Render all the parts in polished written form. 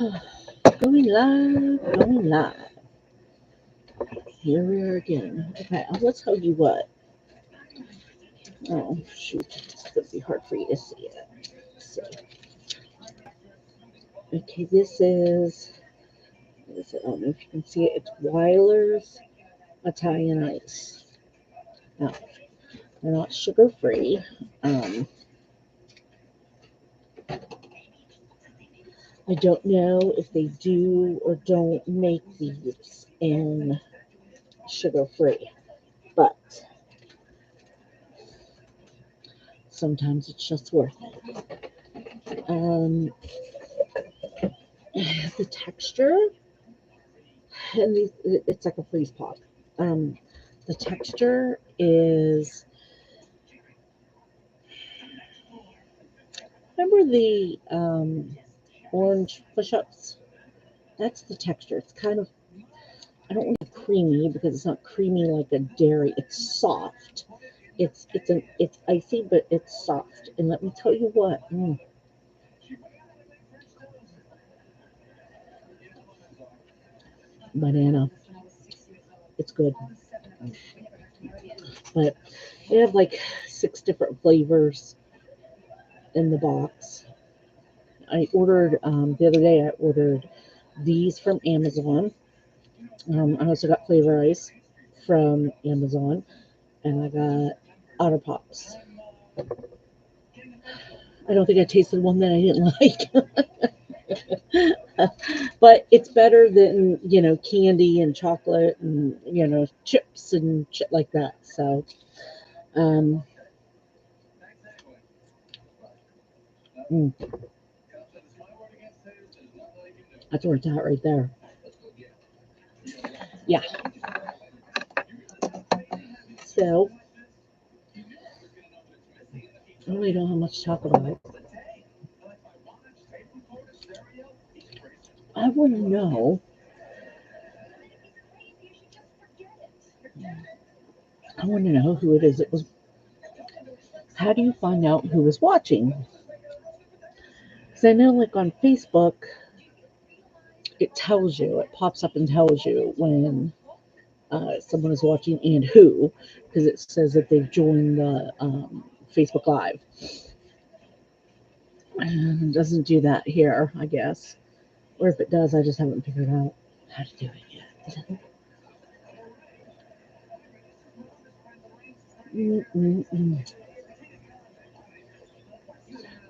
Going live, going live. Here we are again. Okay, let's tell you what. Oh, shoot. It's going to be hard for you to see it. Let's see. Okay, I don't know if you can see it. It's Weiler's Italian Ice. Now, they're not sugar free. I don't know if they do or don't make these in sugar free, but sometimes it's just worth it. The texture, and it's like a freeze pop. The texture is, remember the orange push-ups? That's the texture. It's kind of, I don't want to say creamy because it's not creamy like a dairy. It's soft. It's icy, but it's soft. And let me tell you what. Banana. It's good. But they have like 6 different flavors in the box. I ordered the other day. I ordered these from Amazon. I also got Flavor Ice from Amazon, and I got Otter Pops. I don't think I tasted one that I didn't like, but it's better than candy and chocolate and chips and shit like that. So, um, mm, that's where it's at right there. Yeah. So I really don't have much to talk about. I want to know. I want to know who it is. It was. How do you find out who is watching? Because I know, like on Facebook, it tells you. It pops up and tells you when someone is watching and who, because it says that they've joined the Facebook Live. And it doesn't do that here, I guess. Or if it does, I just haven't figured out how to do it yet.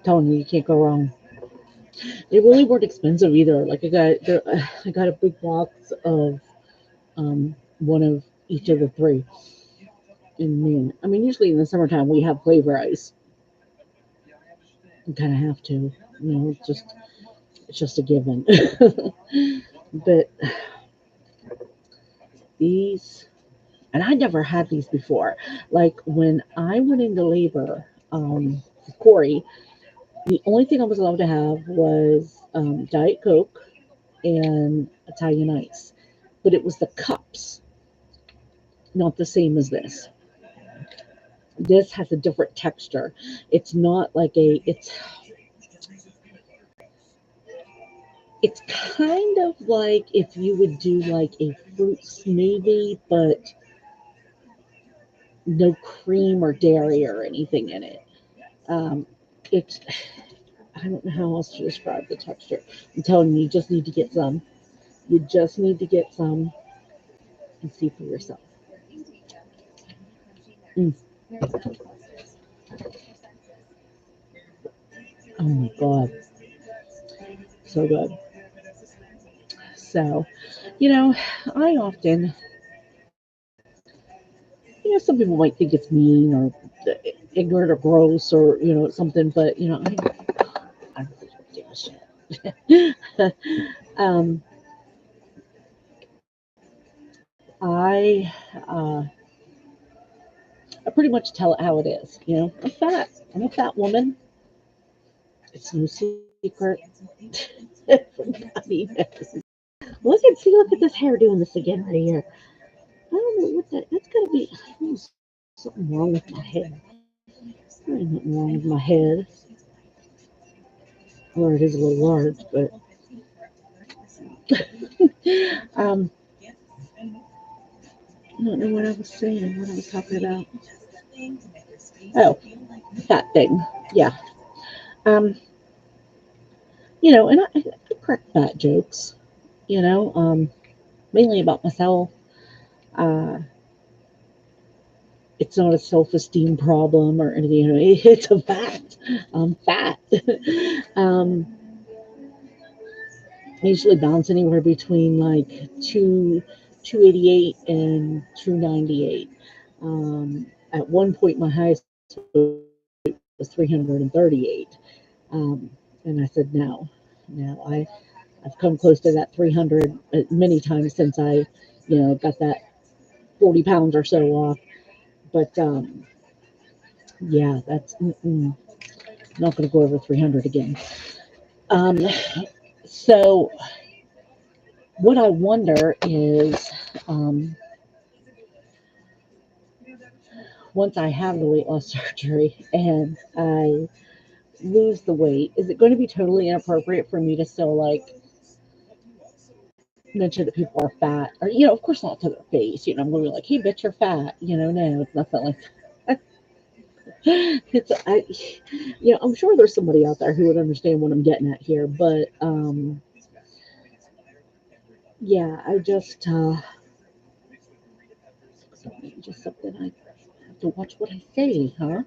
Telling you can't go wrong. They really weren't expensive either. Like I got a big box of one of each of the 3. And man, I mean, usually in the summertime we have Flavor Ice. You kind of have to, it's just a given. But these, and I never had these before. Like when I went into labor, with Corey, the only thing I was allowed to have was Diet Coke and Italian Ice, but it was the cups, not the same as this. This has a different texture. It's not like it's kind of like if you would do like a fruit smoothie, but no cream or dairy or anything in it. It's, I don't know how else to describe the texture. I'm telling you, you just need to get some. You just need to get some and see for yourself. Mm. Oh my God. So good. So, I often, some people might think it's mean or ignorant or gross or, something, but, I really don't give a shit. um, I, uh, I pretty much tell it how it is. I'm fat. I'm a fat woman. It's no secret. Everybody knows. Look at this hair doing this again right here. I don't know what that's gotta be. There's something wrong with my head. There ain't nothing wrong with my head. Or it is a little large, but um, I don't know what I was saying, what I was talking about. Oh, that thing. Yeah. Um, and I crack fat jokes, mainly about myself. Uh, it's not a self-esteem problem or anything. It's a fact. I'm fat. um, I usually bounce anywhere between like 288 and 298. At one point, my highest weight was 338. Um, and I said, no, I've come close to that 300 many times since got that 40 pounds or so off. But yeah, not going to go over 300 again. Um, so what I wonder is, um, once I have the weight loss surgery and I lose the weight, is it going to be totally inappropriate for me to still like mention that people are fat? Or, of course not to their face. I'm going to be like, hey, bitch, you're fat. No, it's nothing like that. I'm sure there's somebody out there who would understand what I'm getting at here, but yeah, just something I have to watch what I say, huh?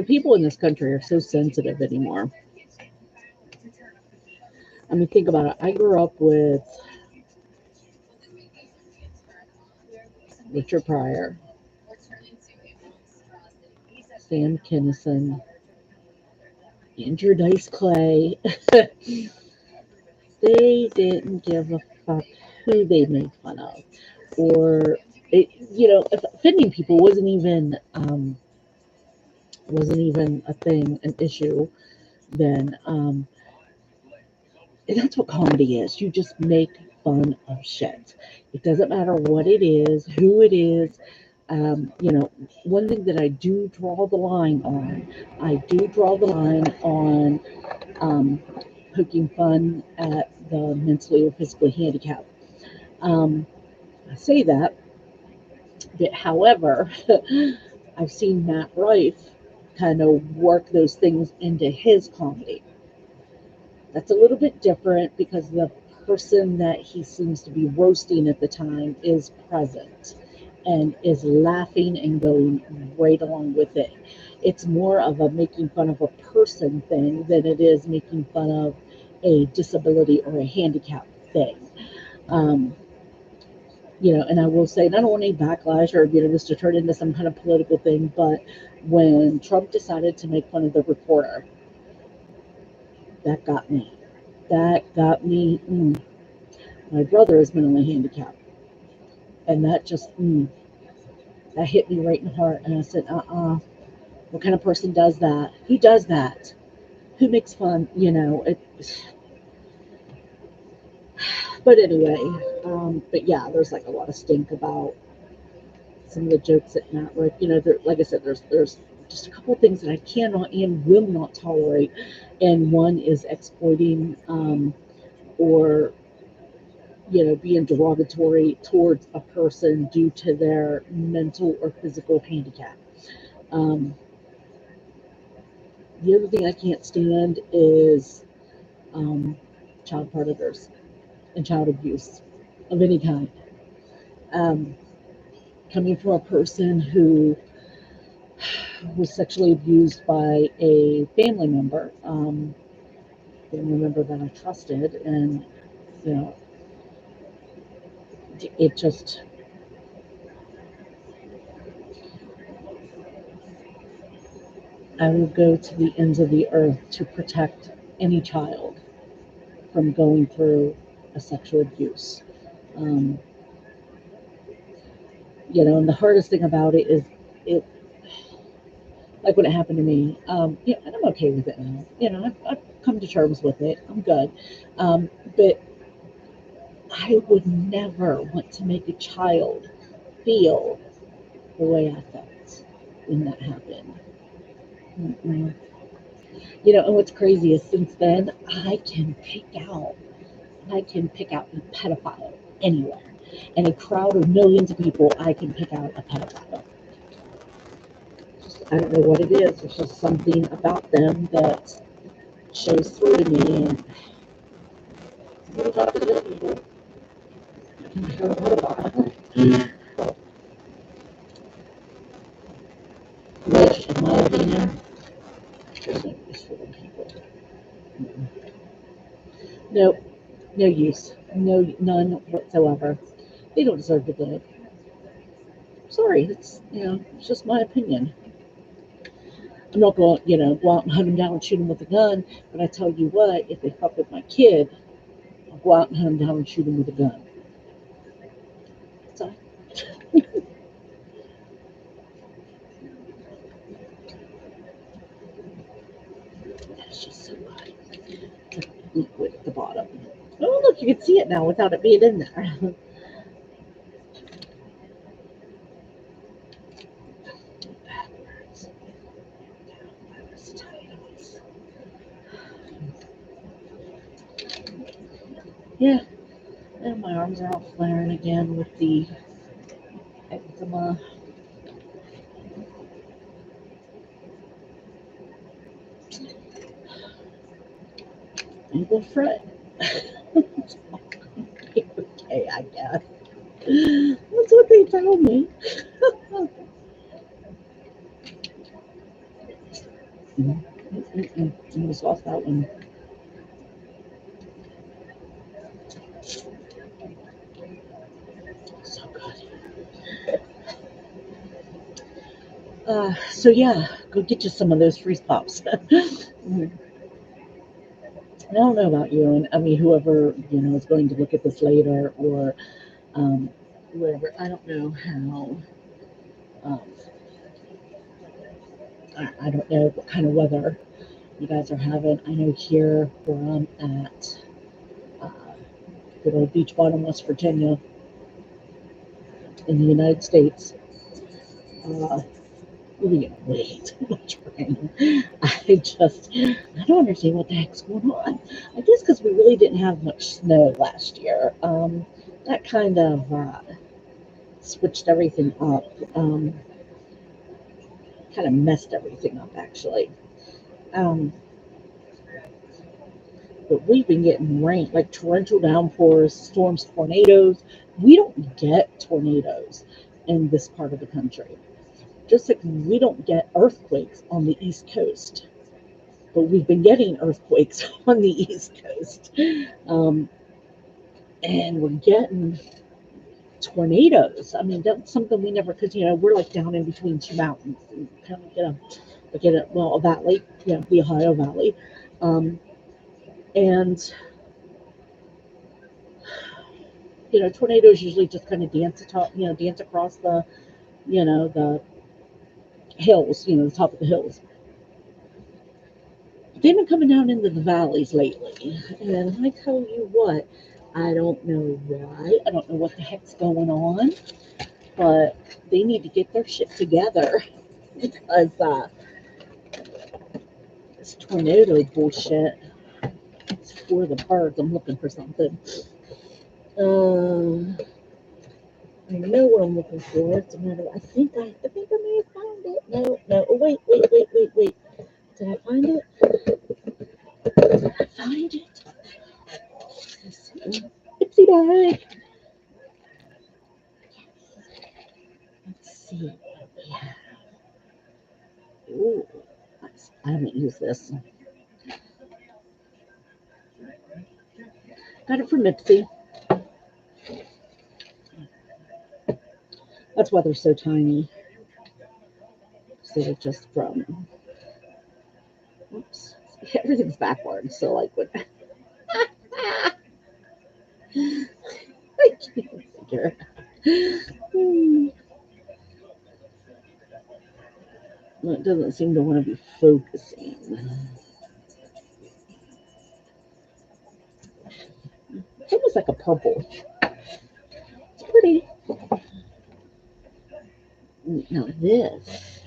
People in this country are so sensitive anymore. I mean, think about it. I grew up with Richard Pryor, Sam Kinison, Andrew Dice Clay. They didn't give a fuck who they made fun of, or if offending people wasn't even a thing, an issue. Then and that's what comedy is. You just make fun of shit. It doesn't matter what it is, who it is. One thing that I do draw the line on, I do draw the line on um, poking fun at the mentally or physically handicapped. Um, I say that, but however, I've seen Matt Rife kind of work those things into his comedy. That's a little bit different because the person that he seems to be roasting at the time is present and is laughing and going right along with it. It's more of a making fun of a person thing than it is making fun of a disability or a handicap thing. Um, and I will say, and I don't want any backlash or this to turn into some kind of political thing, but when Trump decided to make fun of the reporter, that got me. That got me. My brother is mentally handicapped, and that just that hit me right in the heart. And I said, what kind of person does that? Who does that? Who makes fun? But anyway, but yeah, there's like a lot of stink about some of the jokes that Matt Rick. Like I said, there's just a couple of things that I cannot and will not tolerate, and one is exploiting or being derogatory towards a person due to their mental or physical handicap. Um, the other thing I can't stand is um, child predators and child abuse of any kind. Um, Coming from a person who was sexually abused by a family member that I trusted, and you know, it just I will go to the ends of the earth to protect any child from going through a sexual abuse. Um, and the hardest thing about it is it, like when it happened to me. And I'm okay with it now. I've come to terms with it. I'm good. But I would never want to make a child feel the way I felt when that happened. Mm-mm. You know, and what's crazy is since then, I can pick out a pedophile anywhere. In a crowd of millions of people, I can pick out a pedophile. Just, I don't know what it is. There's just something about them that shows through to me. And what about the other people? What about which, in my opinion, there's no use for them people. No, no use. No, none whatsoever. They don't deserve to live. Sorry, it's just my opinion. I'm not going to, go out and hunt them down and shoot them with a gun. But I tell you what, if they fuck with my kid, I'll go out and hunt them down and shoot them with a gun. So that's just so good. Liquid at the bottom. Oh, look, you can see it now without it being in there. Backwards. Backwards titles. Yeah, and my arms are all flaring again with the eczema. And go fret. Okay, I guess. That's what they tell me. I just lost that one. So good. So yeah, go get you some of those freeze pops. I don't know about you, and I mean whoever is going to look at this later, or um, wherever. I don't know how. Um, I don't know what kind of weather you guys are having. I know here where I'm at, uh, good old beach bottom, West Virginia, in the United States. Uh, we get way too much rain. I don't understand what the heck's going on. I guess because we really didn't have much snow last year. That kind of switched everything up. Kind of messed everything up, actually. Um, but we've been getting rain, like torrential downpours, storms, tornadoes. We don't get tornadoes in this part of the country. Just like we don't get earthquakes on the East Coast, but we've been getting earthquakes on the East Coast. Um, and we're getting tornadoes. I mean, that's something we never, because, we're like down in between two mountains. And kind of a valley, the Ohio Valley. Um, and, tornadoes usually just kind of dance across the hills, the top of the hills. They've been coming down into the valleys lately. And I tell you what, I don't know why. I don't know what the heck's going on, but they need to get their shit together because this tornado bullshit is for the birds. I'm looking for something. Um, I know what I'm looking for. It's a matter. I think I may have found it. No, no. Oh, wait. Did I find it? Did I find it? Let's see. Oopsie bag. Let's see what we have. Ooh, I haven't used this. Got it from Ipsy. That's why they're so tiny. So they're just from. Oops. Everything's backwards. So like what? I can't figure. Hmm. Well, it doesn't seem to want to be focusing. It's almost like a purple. It's pretty. Now this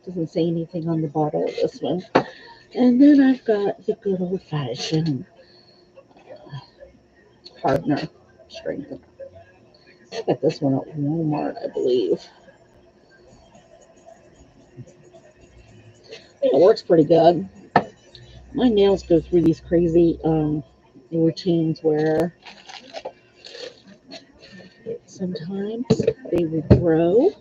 Doesn't say anything on the bottle of this one. And then I've got the good old fashioned hardener strengthener. I got this one at Walmart, I believe. It works pretty good. My nails go through these crazy routines where sometimes they would grow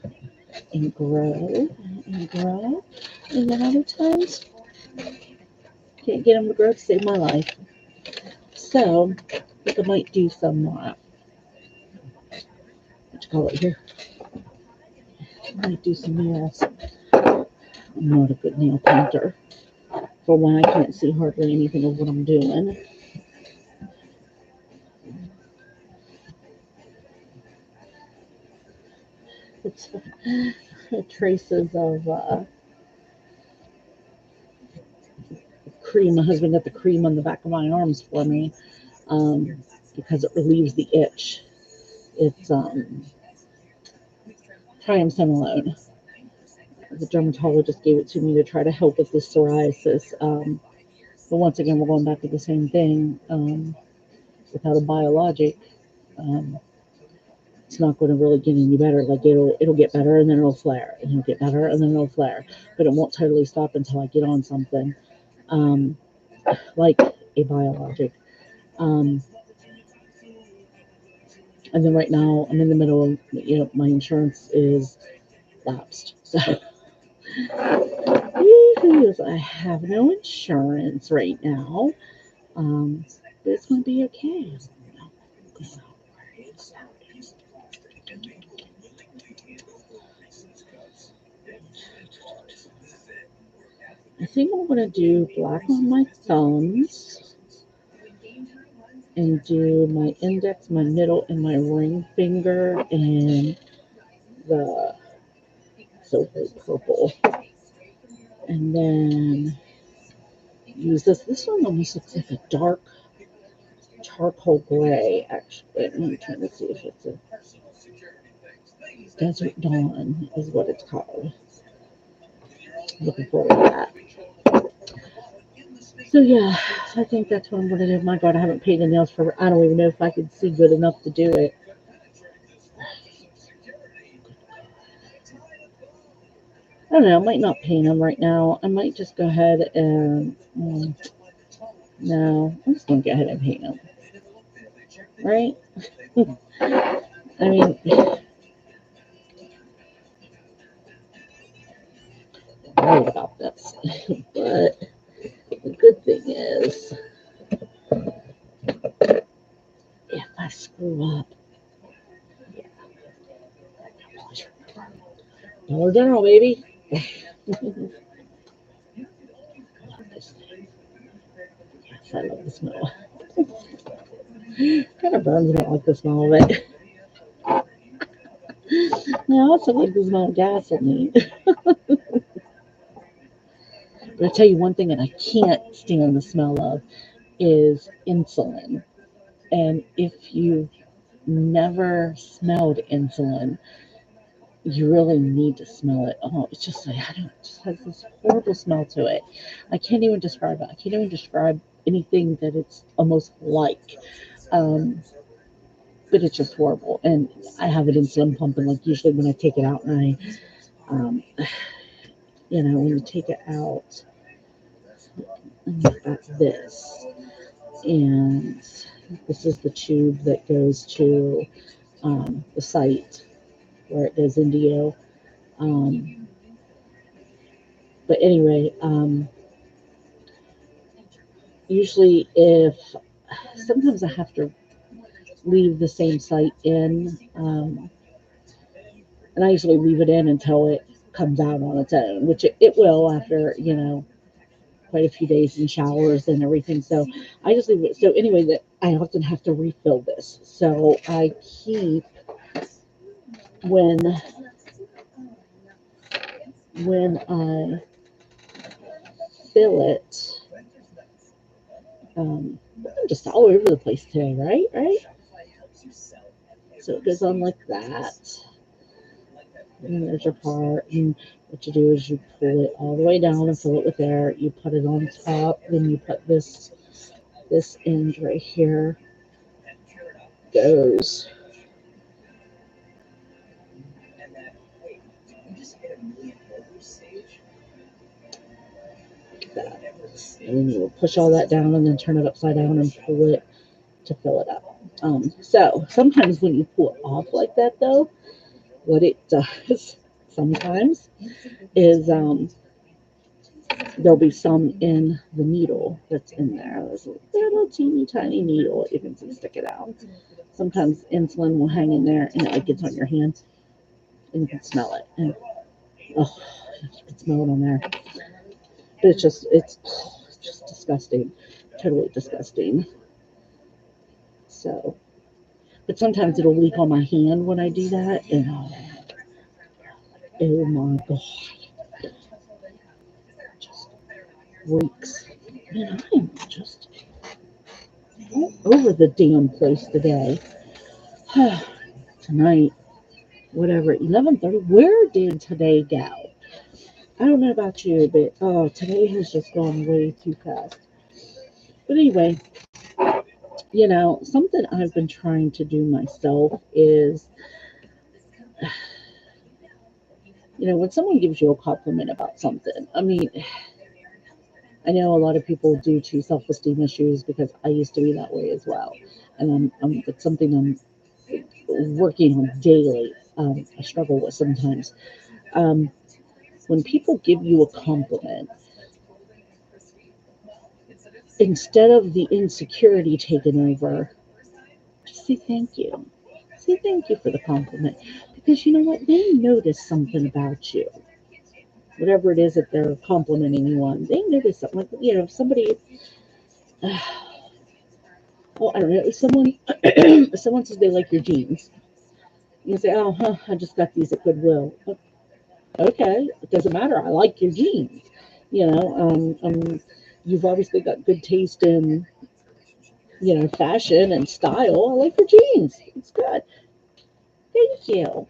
and grow and grow, and then other times can't get them to grow to save my life. So I think I might do some what you call it here. I might do some nails. I'm not a good nail painter. For one, I can't see hardly anything of what I'm doing. It's traces of cream. My husband got the cream on the back of my arms for me because it relieves the itch. It's triamcinolone. The dermatologist gave it to me to try to help with this psoriasis. But once again, we're going back to the same thing. Without a biologic, um, it's not going to really get any better. Like it'll get better and then it'll flare, and it'll get better and then it'll flare. But it won't totally stop until I get on something um, like a biologic. Um, and then right now I'm in the middle of my insurance is lapsed, so I have no insurance right now. But it's going to be okay. I think I'm going to do black on my thumbs and do my index, my middle, and my ring finger and the silver purple. And then use this. This one almost looks like a dark charcoal gray, actually. I'm trying to see if it's a Desert Dawn is what it's called. Looking forward to that. So yeah, I think that's what I'm gonna do. My God, I haven't painted nails for. I don't even know if I can see good enough to do it. I don't know. I might not paint them right now. I might just go ahead and no. I'm just gonna go ahead and paint them. Right? I mean, I'm worried about this, but the good thing is, if I screw up, Dollar General, baby. Yes, I love the smell. Kind of burns me. I don't like the smell of it. I also like the smell of gasoline. But I tell you one thing that I can't stand the smell of is insulin. And if you've never smelled insulin, you really need to smell it. Oh, it's just like, I don't, it just has this horrible smell to it. I can't even describe it. I can't even describe anything that it's almost like. Um, but it's just horrible. And I have an insulin pump, and like usually when I take it out and when you take it out, and you've got this, and this is the tube that goes to the site where it goes into you. Um, but anyway, usually if sometimes I have to leave the same site in, and I usually leave it in until it comes out on its own, which it will after quite a few days in showers and everything. So I just leave it. So anyway, that I often have to refill this. So I keep when I fill it. I'm just all over the place today, right? Right. So it goes on like that. And there's your part. And what you do is you pull it all the way down and fill it with air. You put it on top. Then you put this end right here goes like that. And then you push all that down and then turn it upside down and pull it to fill it up. So sometimes when you pull it off like that, though, what it does sometimes is there'll be some in the needle that's in there. There's a little teeny tiny needle you can see stick it out. Sometimes insulin will hang in there and it like gets on your hand and you can smell it. And oh, you can smell it on there. But it's just disgusting, totally disgusting. So, but sometimes it'll leak on my hand when I do that, and oh my god, just reeks. Man, I'm just all over the damn place today. Tonight, whatever, 11:30. Where did today go? I don't know about you, but oh, today has just gone way too fast. But anyway, something I've been trying to do myself is, when someone gives you a compliment about something, I mean, I know a lot of people due to self-esteem issues because I used to be that way as well, and it's something I'm working on daily. I struggle with sometimes. Um, when people give you a compliment, instead of the insecurity taking over, just say thank you. Say thank you for the compliment because you know what? They notice something about you. Whatever it is that they're complimenting you on, they notice something. Like, if somebody, oh, I don't know, if someone says they like your jeans, you say, oh, huh, I just got these at Goodwill. Okay, it doesn't matter. I like your jeans. You know, you've obviously got good taste in, fashion and style. I like your jeans. It's good. Thank you.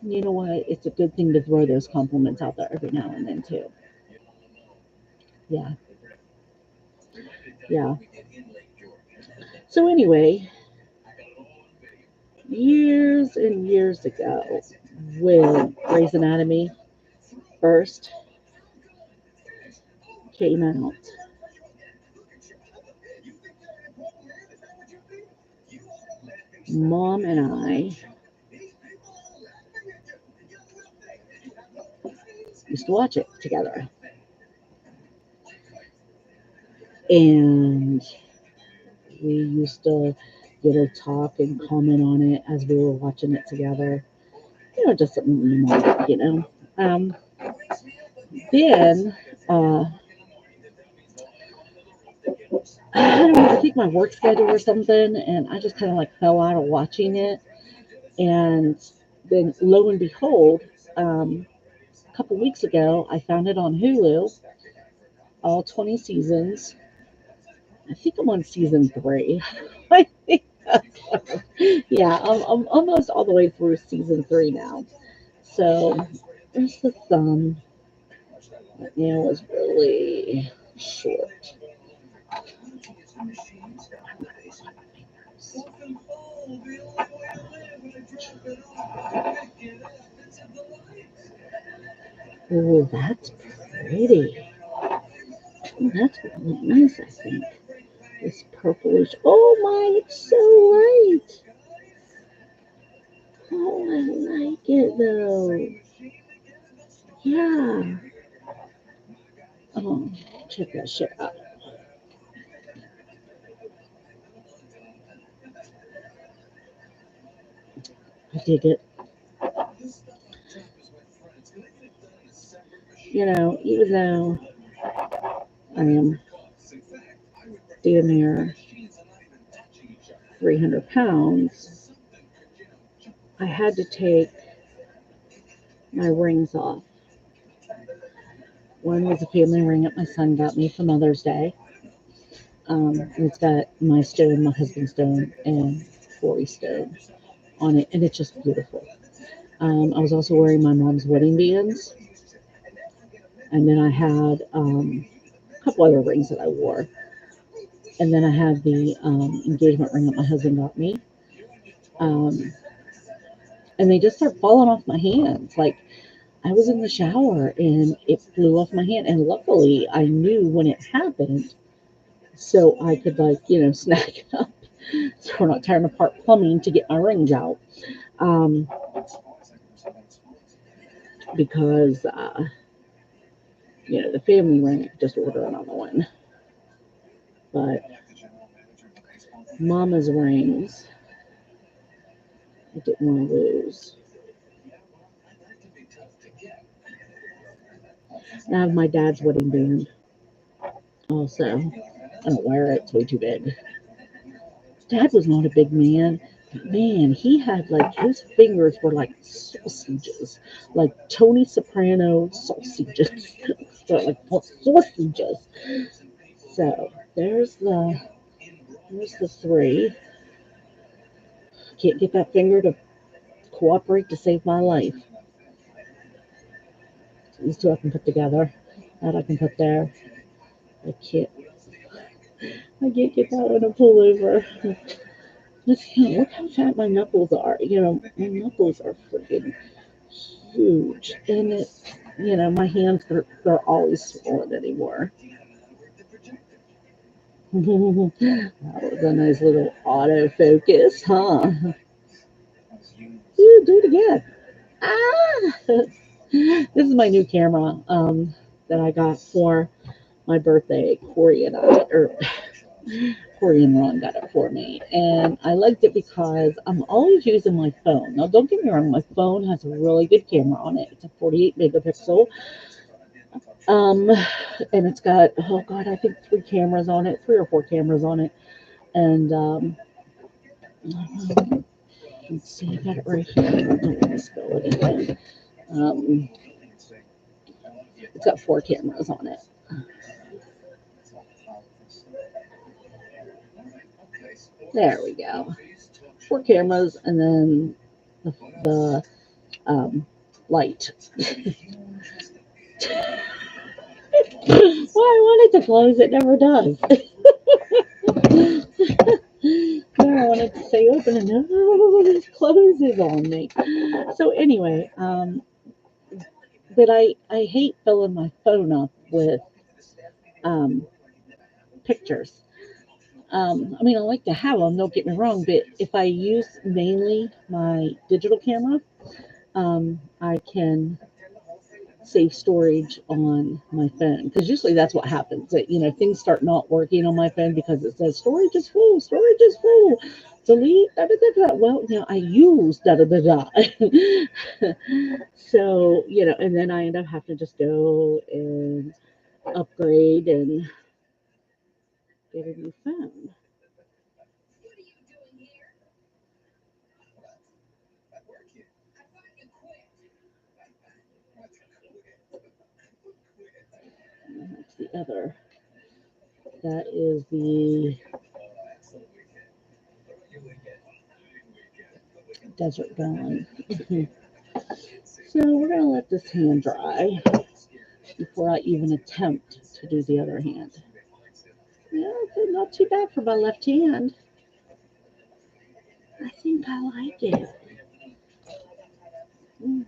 You know what? It's a good thing to throw those compliments out there every now and then too. Yeah, yeah. So anyway, years and years ago, when Grey's Anatomy first came out, Mom and I used to watch it together, and we used to talk and comment on it as we were watching it together. Just something normal. Um, then I don't know, I think my work schedule or something, and I just kind of like fell out of watching it. And then lo and behold, a couple weeks ago, I found it on Hulu, all 20 seasons. I think I'm on season three. I think, yeah, I'm almost all the way through season three now. So there's the thumb. That nail was really short. Oh, that's pretty. Oh, that's really nice, I think. This purplish. Oh my, it's so light. Oh, I like it though. Yeah. Oh, check that shit out. I dig it. Even though I am damn near 300 pounds, I had to take my rings off. One was a family ring that my son got me for Mother's Day. And it's got my stone, my husband's stone, and Corey's stone on it, and it's just beautiful. I was also wearing my mom's wedding bands, and then I had a couple other rings that I wore, and then I had the engagement ring that my husband got me, um, and they just started falling off my hands. Like I was in the shower and it flew off my hand, and luckily I knew when it happened, so I could snag it up, so we're not tearing apart plumbing to get my rings out. Um, because the family ring I could just order another one, but Mama's rings I didn't want to lose. And I have my dad's wedding band also. I don't wear it; it's way too big. Dad was not a big man, but man, he had like his fingers were like sausages, like Tony Soprano sausages, so like sausages. So there's the three. Can't get that finger to cooperate to save my life. These two I can put together. That I can put there. I can't. I can't get that one to pull over. Look how fat my knuckles are. My knuckles are freaking huge, and my hands they're always swollen anymore. That was a nice little autofocus, huh? Do it again. Ah! This is my new camera that I got for my birthday. Corey and Ron got it for me, and I liked it because I'm always using my phone. Now, don't get me wrong, my phone has a really good camera on it. It's a 48 megapixel, um, and it's got oh god, I think three or four cameras on it, and let's see, I got it right here. I don't want to spell it again. Um, it's got four cameras on it. There we go. Four cameras, and then the light. Well, I wanted to close, it never does. I wanted to stay open, and no, it closes on me. So anyway, but I hate filling my phone up with um, pictures. I mean, I like to have them. Don't get me wrong, but if I use mainly my digital camera, I can save storage on my phone, because usually that's what happens. That things start not working on my phone because it says storage is full, storage is full, delete da da da da. Well, I use da da da da. So and then I end up having to just go and upgrade and get a new phone. And that's the other. That is the desert dawn. So we're gonna let this hand dry before I even attempt to do the other hand. Yeah, okay, not too bad for my left hand. I think I like it. I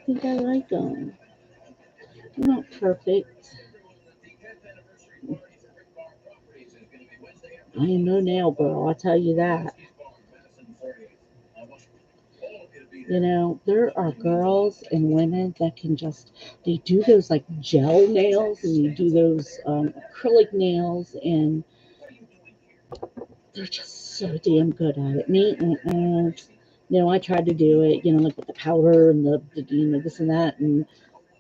think I like them. They're not perfect. I am no nail girl, I'll tell you that. There are girls and women that can they do those like gel nails, and you do those acrylic nails, and they're just so damn good at it. Me, mm-mm. I tried to do it, like with the powder and the this and that, and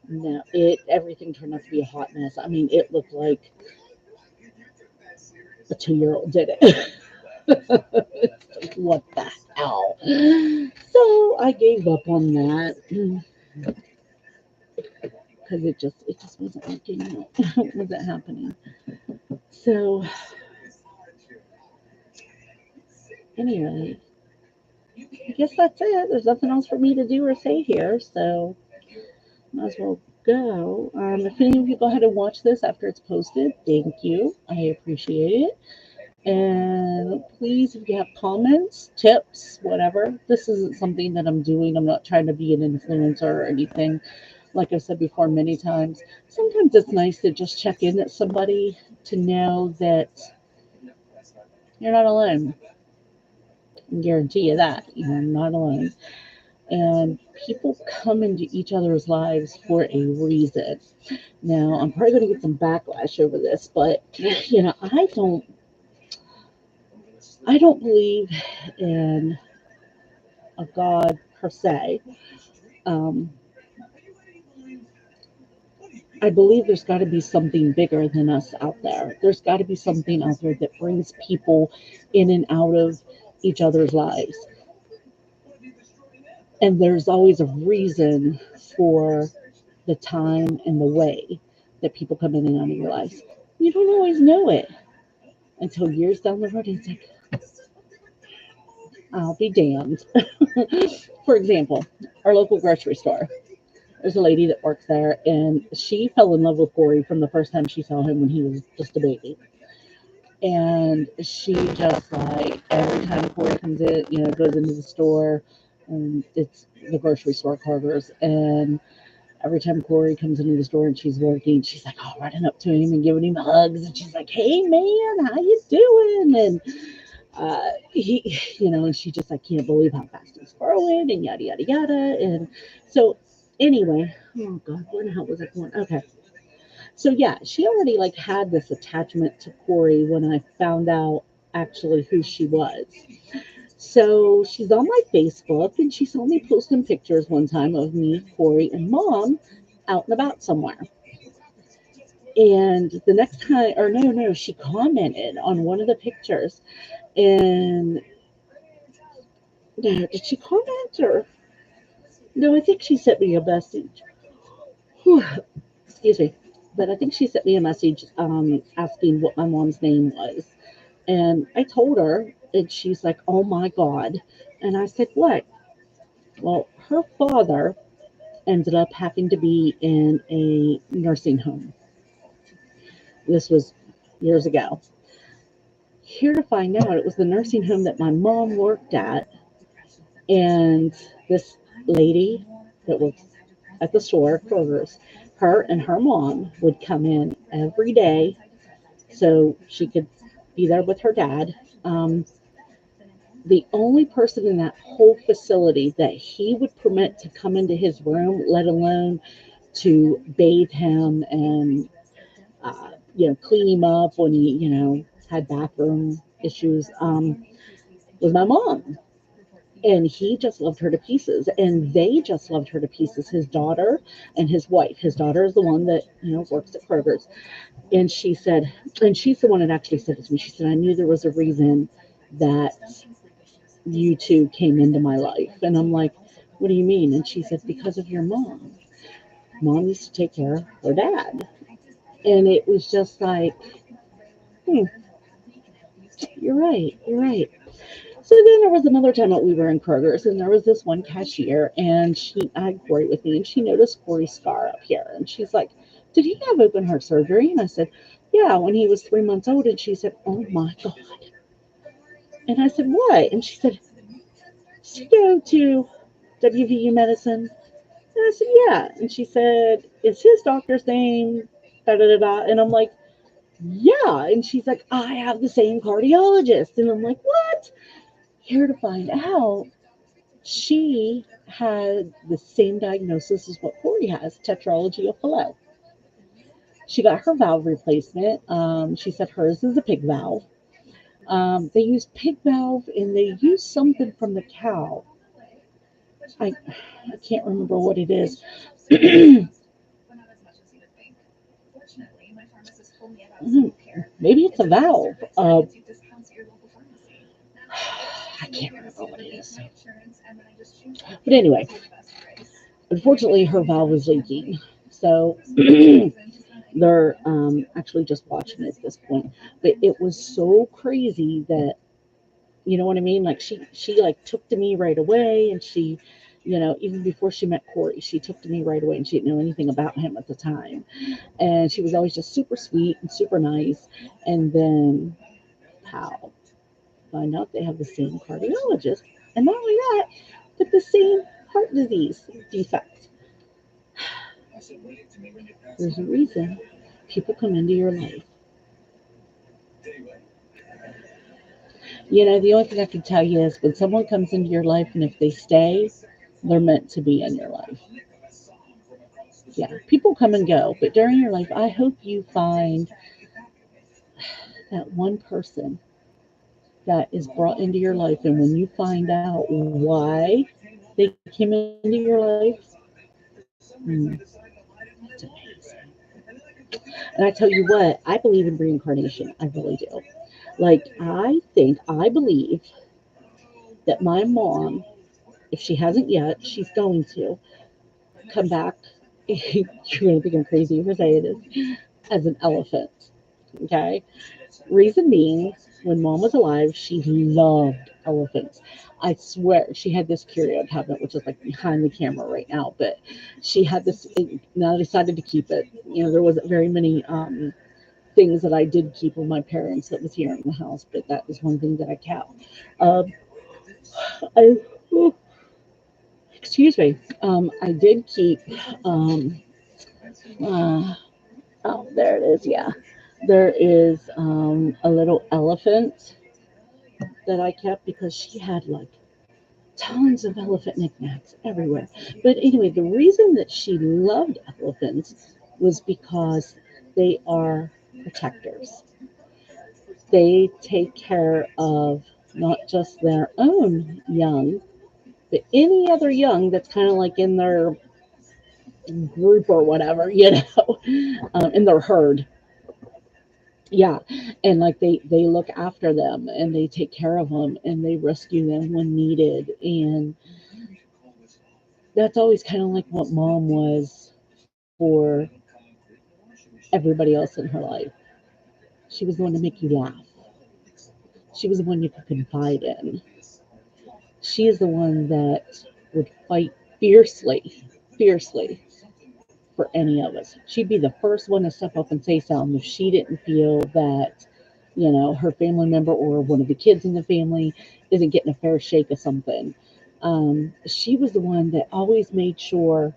no, everything turned out to be a hot mess. I mean, it looked like a 2-year-old did it. What the hell? So I gave up on that because it just wasn't working out. It wasn't happening. So anyway, I guess that's it. There's nothing else for me to do or say here, so might as well go. If any of you go ahead and watch this after it's posted, thank you. I appreciate it. And please, if you have comments, tips, whatever, this isn't something that I'm doing. I'm not trying to be an influencer or anything. Like I've said before many times, sometimes it's nice to just check in at somebody to know that you're not alone. I can guarantee you that you're not alone. And people come into each other's lives for a reason. Now, I'm probably going to get some backlash over this, but I don't believe in a God per se. Um, I believe there's got to be something bigger than us out there. There's got to be something out there that brings people in and out of each other's lives. And there's always a reason for the time and the way that people come in and out of your lives. You don't always know it until years down the road. It's like, I'll be damned. For example, our local grocery store. There's a lady that works there, and she fell in love with Corey from the first time she saw him when he was just a baby. And she just like every time Corey comes in, goes into the store, and it's the grocery store Carter's, and every time Corey comes into the store and she's working, she's like, oh, running up to him and giving him hugs, and she's like, hey man, how you doing? And and she just like can't believe how fast he's growing, and yada yada yada. And so anyway, oh god, where the hell was I going? Okay. So yeah, she already like had this attachment to Corey when I found out actually who she was. So she's on my Facebook and she saw me posting pictures one time of me, Corey, and mom out and about somewhere. And the next time, or no, she commented on one of the pictures. And did she comment or no? I think she sent me a message. Whew, excuse me. But I think she sent me a message asking what my mom's name was. And I told her, and she's like, oh my God. And I said, what? Well, her father ended up having to be in a nursing home. This was years ago. Here to find out, it was the nursing home that my mom worked at. And this lady that works at the store, Kroger's, her and her mom would come in every day so she could be there with her dad. The only person in that whole facility that he would permit to come into his room, let alone to bathe him and clean him up when he had bathroom issues, was my mom. And he just loved her to pieces, and they just loved her to pieces, his daughter and his wife. His daughter is the one that works at Kroger's. And she said, and she's the one that actually said it to me, she said, I knew there was a reason that you two came into my life. And I'm like, what do you mean? And she said, because of your mom. Mom used to take care of her dad. And it was just like, hmm, you're right. So then there was another time that we were in Kroger's, and there was this one cashier, and she had Corey with me, and she noticed Corey's scar up here. And she's like, did he have open heart surgery? And I said, yeah, when he was 3 months old. And she said, oh my God. And I said, what? And she said, did you go to WVU medicine? And I said, yeah. And she said, is his doctor's name da da da da? And I'm like, yeah. And she's like, I have the same cardiologist. And I'm like, what? Here to find out, she had the same diagnosis as what Corey has, tetralogy of Fallot. She got her valve replacement. She said hers is a pig valve. They use pig valve and they use something from the cow. I, I can't remember what it is. Maybe it's a valve. I can't remember what it is. But anyway, unfortunately, her valve is leaking. So they're actually just watching it at this point. But it was so crazy that, You know what I mean? Like she like took to me right away, and she, even before she met Corey, she took to me right away, and she didn't know anything about him at the time, and she was always just super sweet and super nice. And then, how find out they have the same cardiologist, and not only that, but the same heart disease defect. There's a reason people come into your life. The only thing I can tell you is when someone comes into your life and if they stay, they're meant to be in your life. Yeah, people come and go, but during your life, I hope you find that one person that is brought into your life. And when you find out why they came into your life, it's amazing. And I tell you what, I believe in reincarnation. I really do. Like, I believe that my mom, if she hasn't yet, she's going to come back. You're going to think I'm crazy for saying this, as an elephant. Okay? Reason being, when mom was alive, she loved elephants. I swear she had this curio cabinet, which is like behind the camera right now, but she had this. Now I decided to keep it. There wasn't very many things that I did keep with my parents that was here in the house, but that was one thing that I kept. Um, I, oh, excuse me. I did keep. Um, uh, oh, there it is. Yeah, there is a little elephant that I kept because she had like tons of elephant knickknacks everywhere. But anyway, the reason that she loved elephants was because they are protectors. They take care of not just their own young, but any other young that's kind of like in their group or whatever, in their herd. Yeah, and like they look after them and they take care of them and they rescue them when needed. And that's always kind of like what mom was for everybody else in her life. She was the one to make you laugh. She was the one you could confide in. She is the one that would fight fiercely for any of us. She'd be the first one to step up and say something if she didn't feel that, her family member or one of the kids in the family isn't getting a fair shake of something. She was the one that always made sure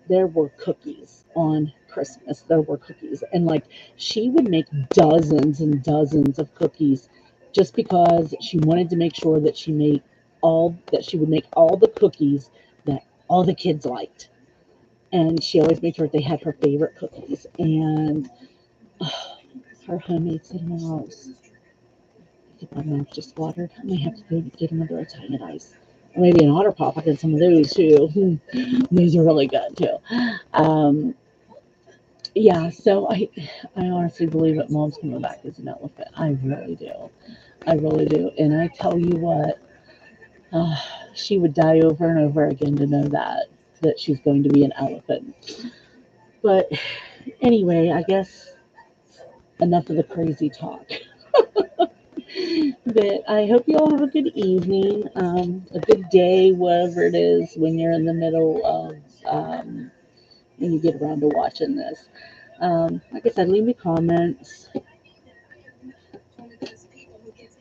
there were cookies on Christmas. There were cookies. And like she would make dozens and dozens of cookies just because she wanted to make sure that she would make all the cookies that all the kids liked. And she always made sure they had her favorite cookies and her homemade cinnamon rolls. My mouth just watered. I may have to go get another Italian ice. Or maybe an otter pop. I did some of those too. Those are really good too. Um, yeah, so I honestly believe that mom's coming back as an elephant. I really do. I really do. And I tell you what, uh, she would die over and over again to know that she's going to be an elephant. But anyway, I guess enough of the crazy talk. But I hope you all have a good evening, a good day, whatever it is when you're in the middle of when you get around to watching this. Like I said, leave me comments.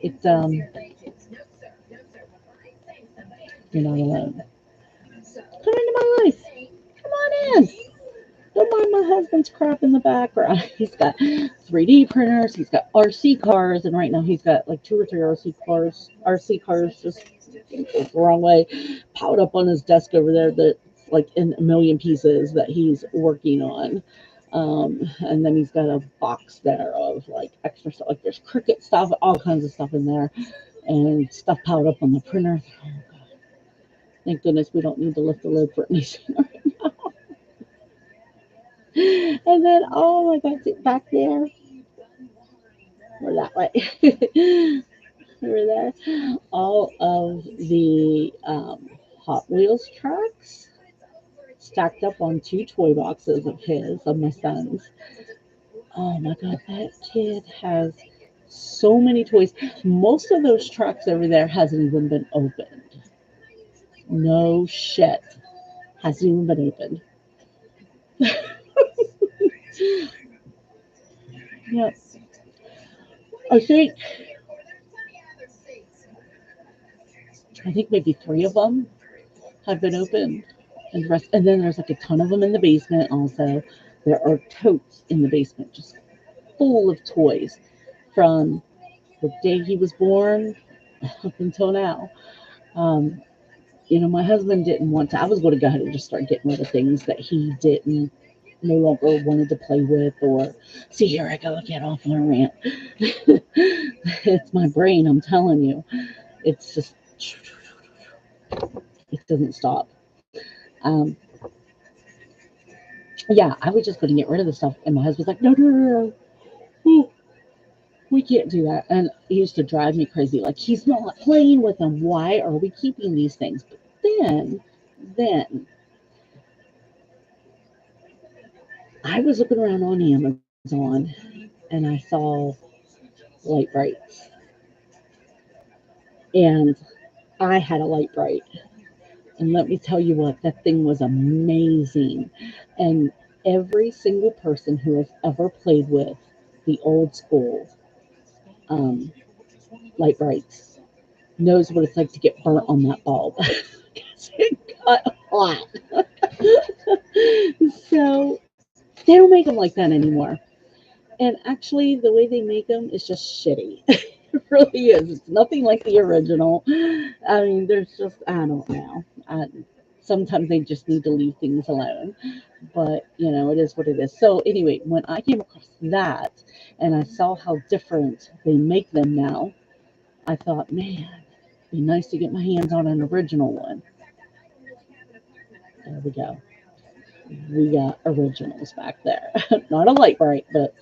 It's you're not alone. Come into my life. Come on in. Don't mind my husband's crap in the background. He's got 3D printers. He's got RC cars, and right now he's got like two or three RC cars. RC cars just the wrong way, piled up on his desk over there. That like in a million pieces that he's working on. And then he's got a box there of like extra stuff. Like there's Cricut stuff, all kinds of stuff in there, and stuff piled up on the printer. Oh God! Thank goodness we don't need to lift the lid for anything. And then, oh my God, back there, we're that way. We're there. All of the Hot Wheels trucks stacked up on two toy boxes of my son's. Oh my God, that kid has So many toys. Most of those trucks over there hasn't even been opened. No shit. Hasn't even been opened. Yep. I think I think maybe three of them have been opened, and the rest. And then there's like a ton of them in the basement. Also, there are totes in the basement, just full of toys from the day he was born up until now. Um, my husband didn't want to. I was going to go ahead and just start getting rid of things that he didn't no longer wanted to play with, or see, here I go again off on a rant. It's my brain, I'm telling you. It's just, it doesn't stop. Um, yeah, I was just going to get rid of the stuff, and my husband's like, no, no, no, no, we can't do that. And he used to drive me crazy. Like, he's not playing with them. Why are we keeping these things? But then I was looking around on Amazon and I saw light brights. And I had a light bright. And let me tell you what, that thing was amazing. And every single person who has ever played with the old school um, light brights knows what it's like to get burnt on that bulb. It got hot. So they don't make them like that anymore. And actually, the way they make them is just shitty. It really is. It's nothing like the original. I mean, there's just, I don't know. Sometimes they just need to leave things alone. But, it is what it is. So, anyway, when I came across that and I saw how different they make them now, I thought, man, it'd be nice to get my hands on an original one. There we go. We got originals back there. Not a light bright, but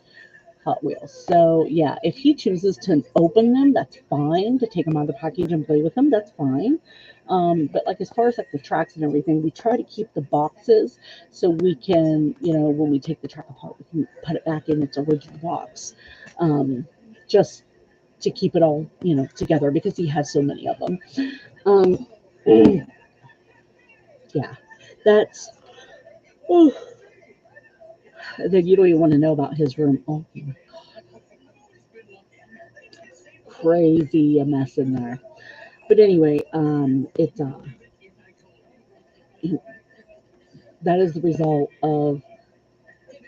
Hot Wheels. So yeah, if he chooses to open them, that's fine. To take them out of the package and play with them, that's fine. But like as far as like the tracks and everything, we try to keep the boxes so we can, when we take the track apart, we can put it back in its original box, just to keep it all, together because he has so many of them. Um, yeah, that's. Oh, then you don't even want to know about his room. Oh, crazy a mess in there. But anyway, that is the result of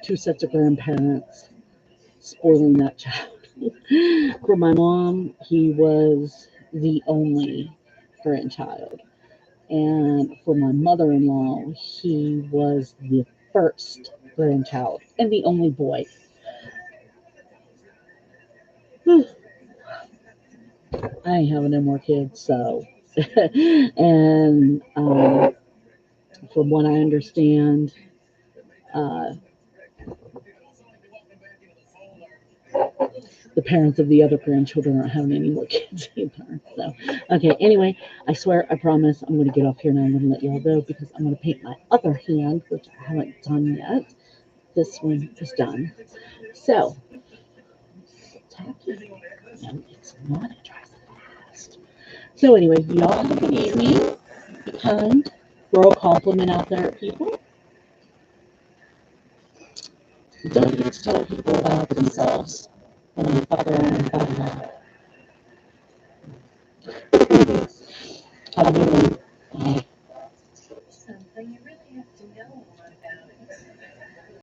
two sets of grandparents spoiling that child. For my mom, he was the only grandchild. And for my mother in law, he was the first grandchild and the only boy. I ain't having no more kids, so. And from what I understand, uh, the parents of the other grandchildren aren't having any more kids either. So, okay, anyway, I swear, I promise, I'm going to get off here now. I'm going to let y'all go because I'm going to paint my other hand, which I haven't done yet. This one is done. So, tacky. No, it's not. It dries fast. So, anyway, y'all have a good evening. Be kind. Throw a compliment out there at people. Don't get to tell people about themselves when they fuck around and find out.